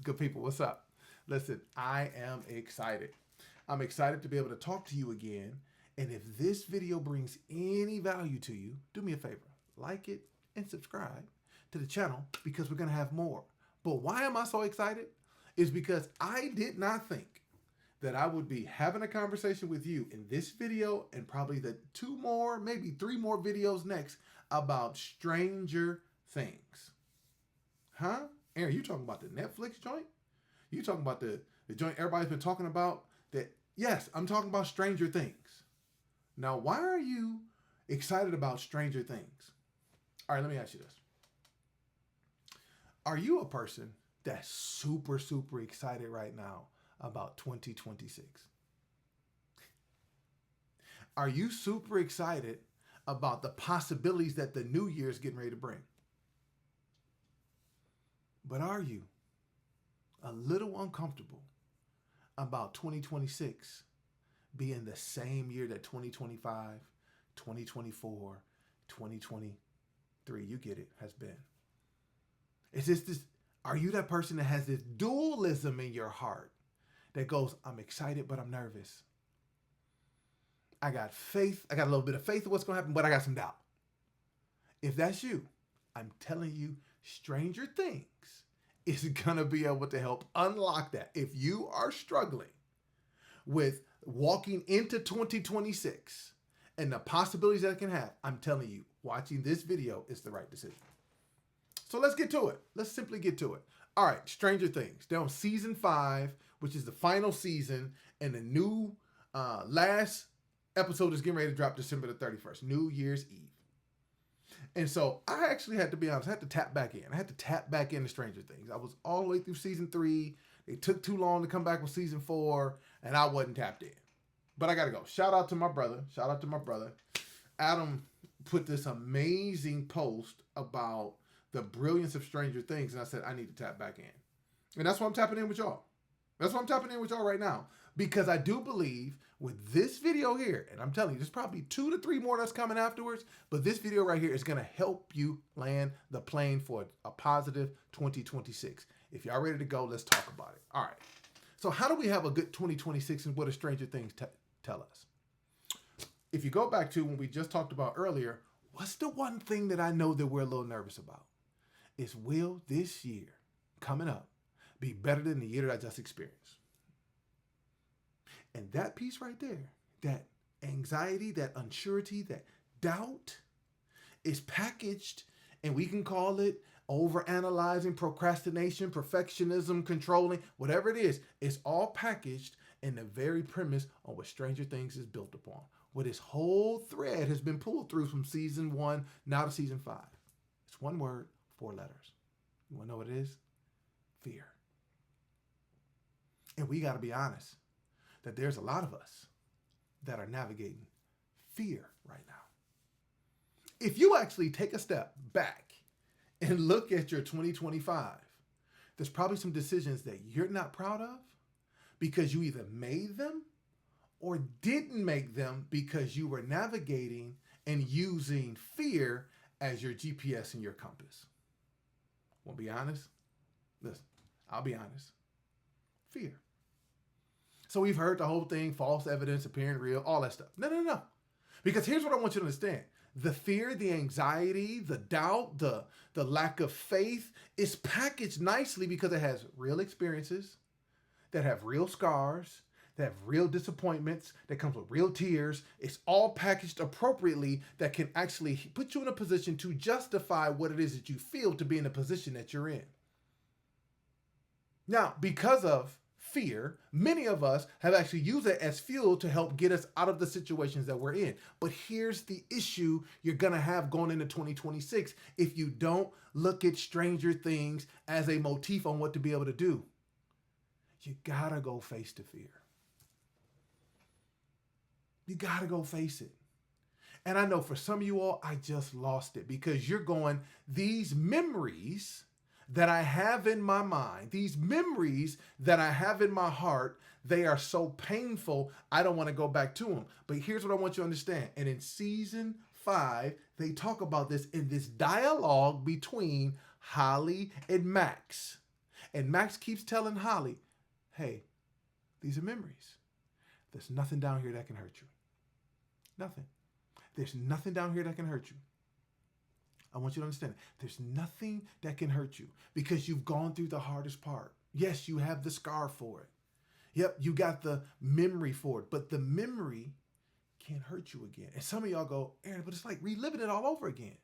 Good people, what's up? Listen, I am excited. I'm excited to be able to talk to you again. And if this video brings any value to you, do me a favor, like it and subscribe to the channel because we're going to have more. But why am I so excited? Is because I did not think that I would be having a conversation with you in this video and probably the two more, maybe three more videos next about Stranger Things. Huh? Aaron, you talking about the Netflix joint? You talking about the joint everybody's been talking about? That yes, I'm talking about Stranger Things. Now, why are you excited about Stranger Things? All right, let me ask you this. Are you a person that's super, super excited right now about 2026? Are you super excited about the possibilities that the new year is getting ready to bring? But are you a little uncomfortable about 2026 being the same year that 2025, 2024, 2023, you get it, has been? Is this, are you that person that has this dualism in your heart that goes, I'm excited, but I'm nervous. I got faith. I got a little bit of faith of what's going to happen, but I got some doubt. If that's you, I'm telling you, Stranger Things is going to be able to help unlock that. If you are struggling with walking into 2026 and the possibilities that it can have, I'm telling you, watching this video is the right decision. So let's get to it. Let's simply get to it. All right, Stranger Things. They're on season 5, which is the final season, and the new last episode is getting ready to drop December the 31st, New Year's Eve. And so I actually had to be honest, I had to tap back in. I had to tap back into Stranger Things. I was all the way through season 3. It took too long to come back with season 4, and I wasn't tapped in. But I got to go. Shout out to my brother. Adam put this amazing post about the brilliance of Stranger Things, and I said, I need to tap back in. And that's why I'm tapping in with y'all. That's why I'm tapping in with y'all right now. Because I do believe with this video here, and I'm telling you, there's probably 2 to 3 more that's coming afterwards, but this video right here is going to help you land the plane for a positive 2026. If y'all ready to go, let's talk about it. All right. So how do we have a good 2026, and what does Stranger Things tell us? If you go back to when we just talked about earlier, what's the one thing that I know that we're a little nervous about? Is will this year coming up be better than the year that I just experienced? And that piece right there, that anxiety, that uncertainty, that doubt is packaged, and we can call it overanalyzing, procrastination, perfectionism, controlling, whatever it is. It's all packaged in the very premise on what Stranger Things is built upon. Where this whole thread has been pulled through from season 1 now to season 5. It's one word, 4 letters. You want to know what it is? Fear. And we got to be honest that there's a lot of us that are navigating fear right now. If you actually take a step back and look at your 2025, there's probably some decisions that you're not proud of because you either made them or didn't make them because you were navigating and using fear as your GPS and your compass. Want to be honest? Listen, I'll be honest. Fear. So we've heard the whole thing, false evidence appearing real, all that stuff. No. Because here's what I want you to understand. The fear, the anxiety, the doubt, the lack of faith is packaged nicely because it has real experiences that have real scars, that have real disappointments, that comes with real tears. It's all packaged appropriately that can actually put you in a position to justify what it is that you feel to be in the position that you're in. Now, because of fear, many of us have actually used it as fuel to help get us out of the situations that we're in. But here's the issue you're going to have going into 2026 if you don't look at Stranger Things as a motif on what to be able to do. You got to go face the fear. You got to go face it. And I know for some of you all, I just lost it because you're going, these memories that I have in my mind, these memories that I have in my heart, they are so painful, I don't want to go back to them. But here's what I want you to understand. And in season 5, they talk about this in this dialogue between Holly and Max. And Max keeps telling Holly, hey, these are memories. There's nothing down here that can hurt you. Nothing. There's nothing down here that can hurt you. I want you to understand. There's nothing that can hurt you because you've gone through the hardest part. Yes, you have the scar for it. Yep, you got the memory for it. But the memory can't hurt you again. And some of y'all go, Aaron, but it's like reliving it all over again.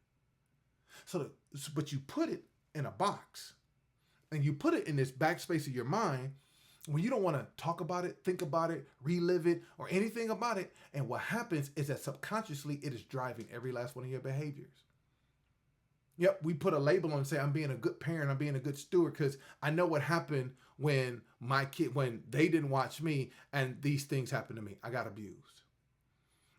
But you put it in a box. And you put it in this backspace of your mind when you don't want to talk about it, think about it, relive it, or anything about it. And what happens is that subconsciously it is driving every last one of your behaviors. Yep, we put a label on and say, I'm being a good parent, I'm being a good steward, because I know what happened when when they didn't watch me and these things happened to me. I got abused.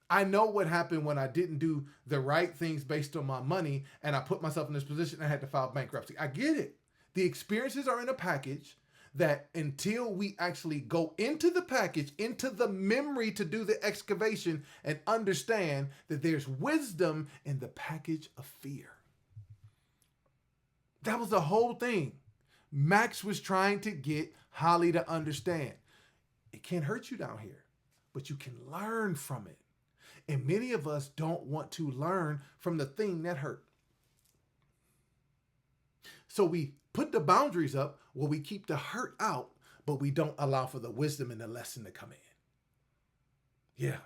I know what happened when I didn't do the right things based on my money and I put myself in this position and I had to file bankruptcy. I get it. The experiences are in a package that until we actually go into the package, into the memory to do the excavation and understand that there's wisdom in the package of fear. That was the whole thing. Max was trying to get Holly to understand. It can't hurt you down here, but you can learn from it. And many of us don't want to learn from the thing that hurt. So we put the boundaries up where we keep the hurt out, but we don't allow for the wisdom and the lesson to come in. Yeah,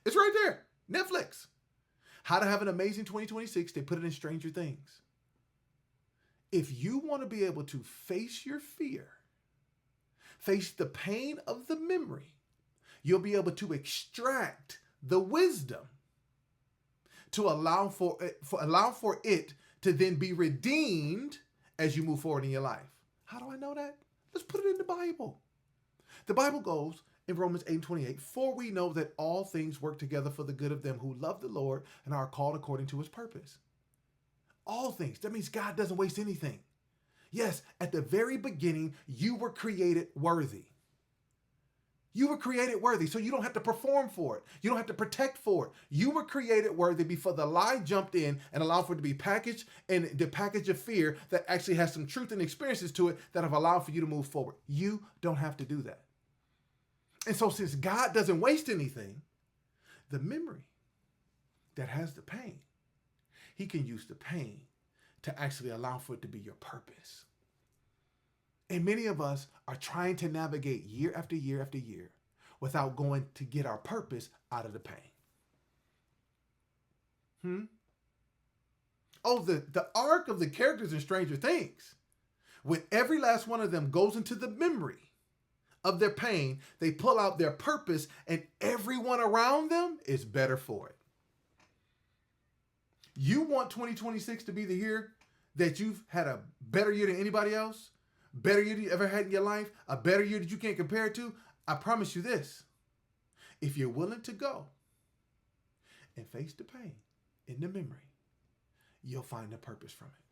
it's right there. Netflix. How to Have an Amazing 2026. They put it in Stranger Things. If you want to be able to face your fear, face the pain of the memory, you'll be able to extract the wisdom to allow for it to then be redeemed as you move forward in your life. How do I know that? Let's put it in the Bible. The Bible goes in Romans 8:28, for we know that all things work together for the good of them who love the Lord and are called according to his purpose. All things. That means God doesn't waste anything. Yes, at the very beginning, you were created worthy. You were created worthy, so you don't have to perform for it. You don't have to protect for it. You were created worthy before the lie jumped in and allowed for it to be packaged in the package of fear that actually has some truth and experiences to it that have allowed for you to move forward. You don't have to do that. And so since God doesn't waste anything, the memory that has the pain, he can use the pain to actually allow for it to be your purpose. And many of us are trying to navigate year after year after year without going to get our purpose out of the pain. Oh, the arc of the characters in Stranger Things, when every last one of them goes into the memory of their pain, they pull out their purpose and everyone around them is better for it. You want 2026 to be the year that you've had a better year than anybody else? Better year than you ever had in your life? A better year that you can't compare it to? I promise you this. If you're willing to go and face the pain in the memory, you'll find the purpose from it.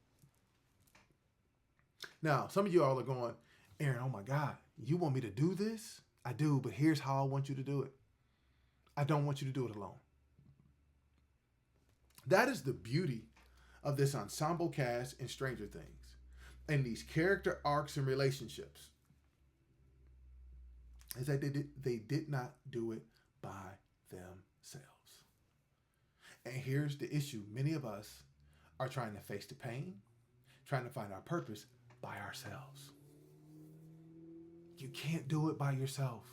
Now, some of you all are going, Aaron, oh my God, you want me to do this? I do, but here's how I want you to do it. I don't want you to do it alone. That is the beauty of this ensemble cast in Stranger Things and these character arcs and relationships is that they did not do it by themselves. And here's the issue. Many of us are trying to face the pain, trying to find our purpose by ourselves. You can't do it by yourself.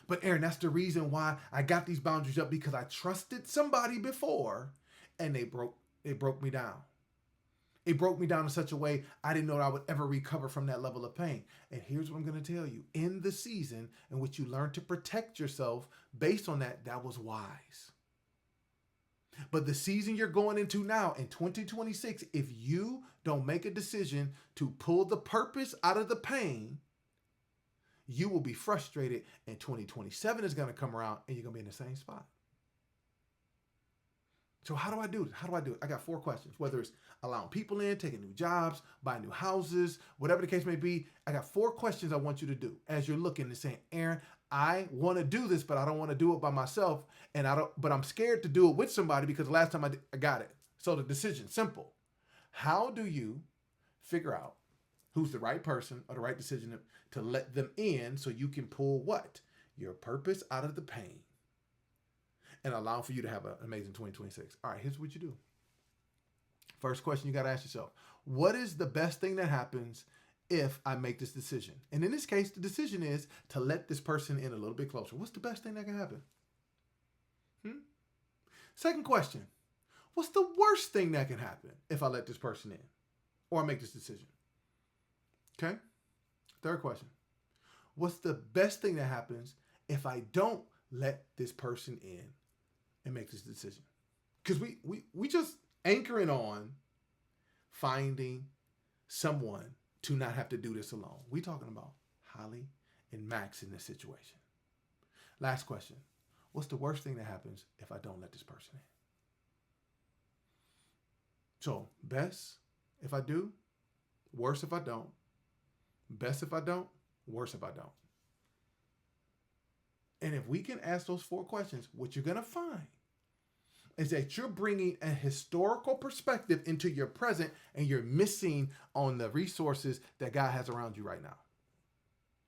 But Aaron, that's the reason why I got these boundaries up, because I trusted somebody before and they broke me down. It broke me down in such a way I didn't know that I would ever recover from that level of pain. And here's what I'm going to tell you. In the season in which you learn to protect yourself based on that, that was wise. But the season you're going into now in 2026, if you don't make a decision to pull the purpose out of the pain, you will be frustrated, and 2027 is going to come around and you're going to be in the same spot. So how do I do it? I got 4 questions. Whether it's allowing people in, taking new jobs, buying new houses, whatever the case may be, I got 4 questions I want you to do as you're looking and saying, Aaron, I want to do this, but I don't want to do it by myself, but I'm scared to do it with somebody because last time I got it. So the decision, simple. How do you figure out who's the right person or the right decision to let them in so you can pull what? Your purpose out of the pain and allow for you to have an amazing 2026. All right, here's what you do. First question you got to ask yourself: what is the best thing that happens if I make this decision? And in this case, the decision is to let this person in a little bit closer. What's the best thing that can happen? Second question: what's the worst thing that can happen if I let this person in or I make this decision? Okay. Third question: what's the best thing that happens if I don't let this person in and make this decision? Because we just anchoring on finding someone to not have to do this alone. We talking about Holly and Max in this situation. Last question: what's the worst thing that happens if I don't let this person in? So, best if I do, worse if I don't, best if I don't, worse if I don't. And if we can ask those 4 questions, what you're going to find is that you're bringing a historical perspective into your present and you're missing on the resources that God has around you right now.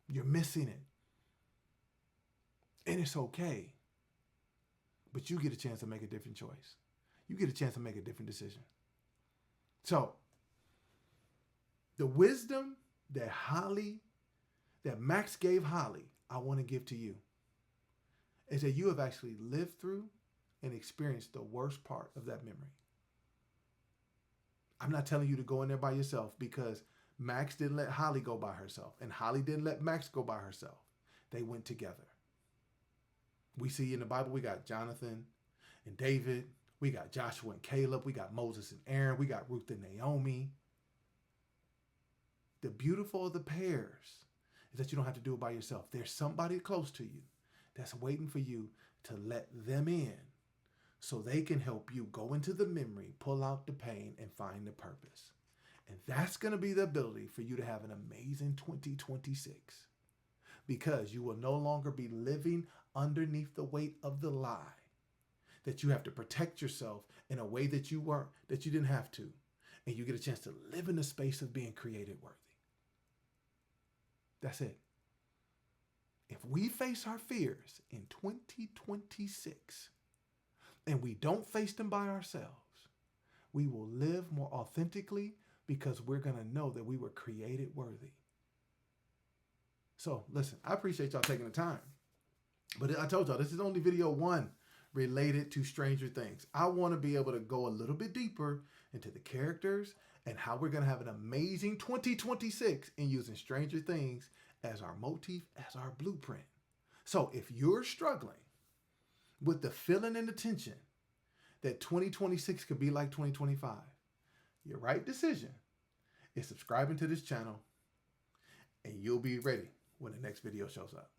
You're missing it. And it's okay. But you get a chance to make a different choice. You get a chance to make a different decision. So, the wisdom that Max gave Holly, I want to give to you, is that you have actually lived through and experienced the worst part of that memory. I'm not telling you to go in there by yourself because Max didn't let Holly go by herself and Holly didn't let Max go by herself. They went together. We see in the Bible, we got Jonathan and David. We got Joshua and Caleb. We got Moses and Aaron. We got Ruth and Naomi. The beautiful of the pairs is that you don't have to do it by yourself. There's somebody close to you that's waiting for you to let them in so they can help you go into the memory, pull out the pain, and find the purpose. And that's going to be the ability for you to have an amazing 2026 because you will no longer be living underneath the weight of the lie that you have to protect yourself in a way that you didn't have to. And you get a chance to live in the space of being created worthy. That's it. If we face our fears in 2026 and we don't face them by ourselves, we will live more authentically because we're going to know that we were created worthy. So listen, I appreciate y'all taking the time. But I told y'all, this is only video 1 related to Stranger Things. I want to be able to go a little bit deeper into the characters and how we're going to have an amazing 2026 in using Stranger Things as our motif, as our blueprint. So if you're struggling with the feeling and the tension that 2026 could be like 2025, your right decision is subscribing to this channel and you'll be ready when the next video shows up.